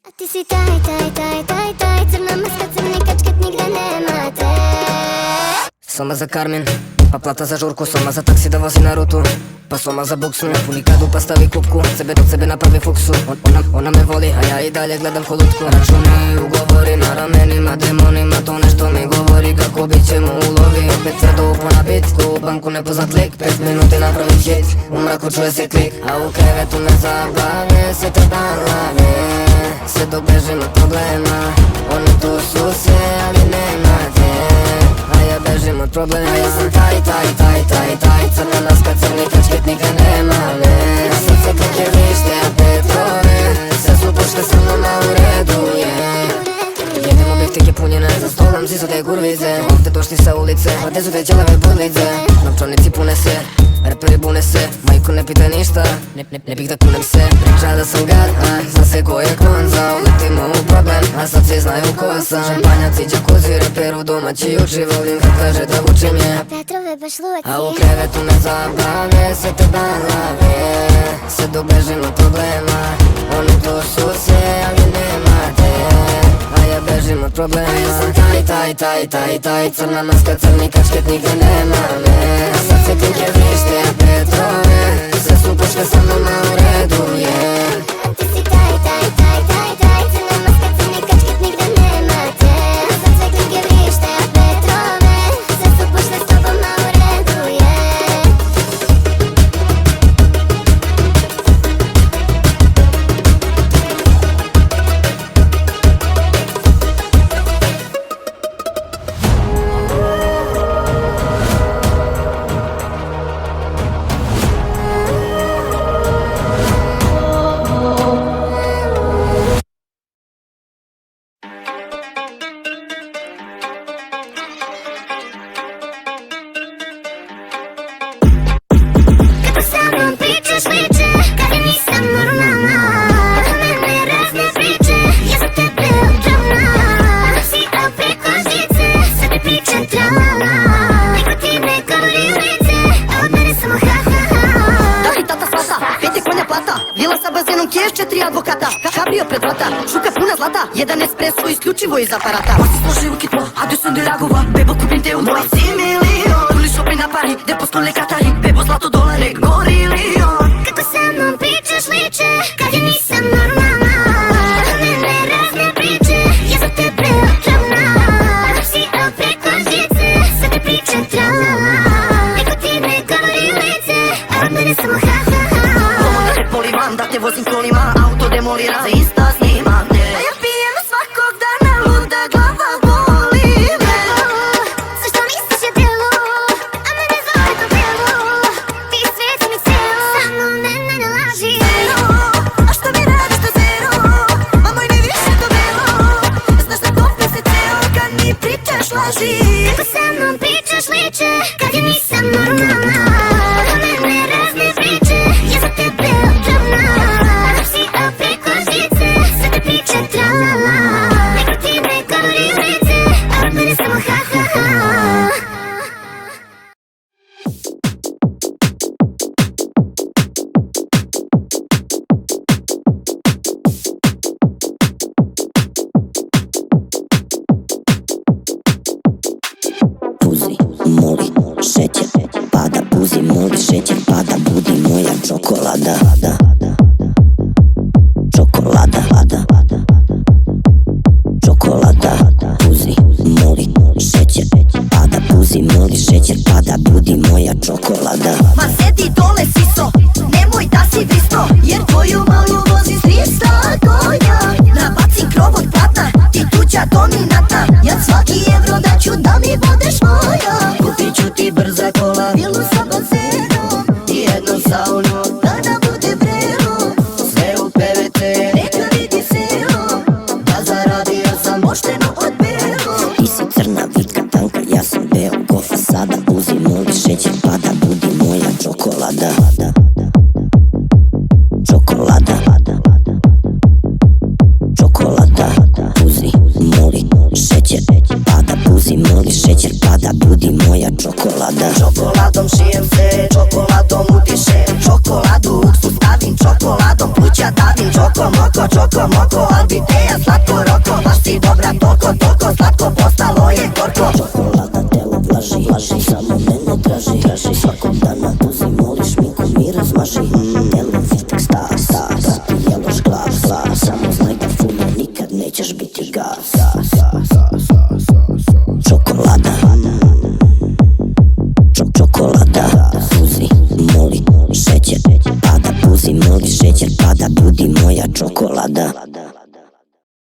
A ti si taj, crna maska, crni kačket, nigde nemate. Soma za Karmin, pa plata za žurku, soma za taksi da vozi na rutu, pa soma za buksnu, puni kadu pa stavi kupku, sebe od sebe napravi fuksu. Ona me voli, a ja i dalje gledam ko lutku. Račune i ugovori na ramenima, demonima, to nešto mi govori kako bit ćemo ulovi. Opet tvrdo upona bitku, u banku nepoznat lik, 5 minuti napravi hit, u mraku čuje se klik. A u krevetu me zabave, sve te balave, sve dok bežim od problema. Oni tu su sve, ali nema te, a ja bežim od problema. Ja sam taj, crna maska, crni kačket, nikde nema me. Srce klike vrište, a Petrove, sve su puške sa mnom, u redu je. Jedem objektike punjene, za stolom si su te gurvize. Ovdje došli sa ulice, a gdje su te ćelave burlice. Novčanici pune se, reperi bune se, majko ne pitaj ništa, ne bih da kunem se. Priča da sam gad, zna se ko je konza, uletimo u problem, a sad svi znaju ko sam. Šampanjac i džakuzi, reperu domaći uči, volim kad kaže da vučem je. Petrove baš luci, a u krevetu me zabave, sve te balave, sve dok bežim od problema. Oni tu su sve, ali nema te, a ja bežim od problema. Ja sam taj, crna maska, crni kačket, nigde nema me. Srce klinke vrište, a Petrove, sve su puške sa mnom, u redu je. a ti si taj, crna maska, crni kačket, nigde nemate. Srce klinke vrište, a Petrove, sve su puške s tobom, a u redu je. Kako sa mnom pričaš liče, kad ja nisam normalna. Oko mene razne priče, ja za tebe odravna. Si opet ko žice, sve te priče tralala. Niko ti ne govori u lice, a od mene samo ha ha ha. Da li tata svata, 5 konja plata, vila sa bazenom, kješ, 4 advokata, kabrio pred vrata, šuka puna zlata, jedan espresso isključivo iz aparata. Osi složi u kitlo, a gdje sam diragova, bebo kupim te u moj si milion. Uli šopri na pari, gdje poskole katari, bebo zlato dolare, gorilion. Kako sa mnom pričaš liče, kad ja nisam normalna. Oko mene razne priče, ja za tebe odravna. Si opet ko žice, sve te priče tralala. Niko ti ne govori u lice, a od mene samo ha ha ha. Da te polivam, da te vozim kolima, auto demolira, za Insta snimam te. A ja pijem svakog dana, luda glava boli me. Sve što misliš je djelo, a mene zove to djelo. Ti svijet mi cijelo, samo mene ne laži. A što mi radiš to zero, ma moj ne više to belo. Znaš da kopne se ceo kad mi pričaš laži. Kako sa mnom pričaš liče, kad ja nisam normalna. Oko mene razne priče, ja za tebe odravna. Si opet ko žice, sve te priče tralala. Niko ti ne govori u lice, a od mene samo ha ha ha. Puzi, moli, šećer, pada, puzi, moli, šećer, pada, budi moja čokolada. Čokolada, čokolada, puzi, moli, šećer, pada, puzi, moli, šećer, pada, budi moja čokolada. Ma sedi dole siso, nemoj da si vristo, jer tvoju malu vozi s 300 konja. Nabaci krov od platna, ti tuđa dominantna, ja svaki evro daću da mi budeš moja. Kupit ću ti brza kola, Vilu sa bazenom, i jednu saunu, da bude vrelo, sve u PVT, neka vidi selo, da zaradio sam pošteno od belo. Ti si crna, vitka, tanka, ja sam beo, ko fasada, puzi, moli, šećer, pada, budi moja čokolada.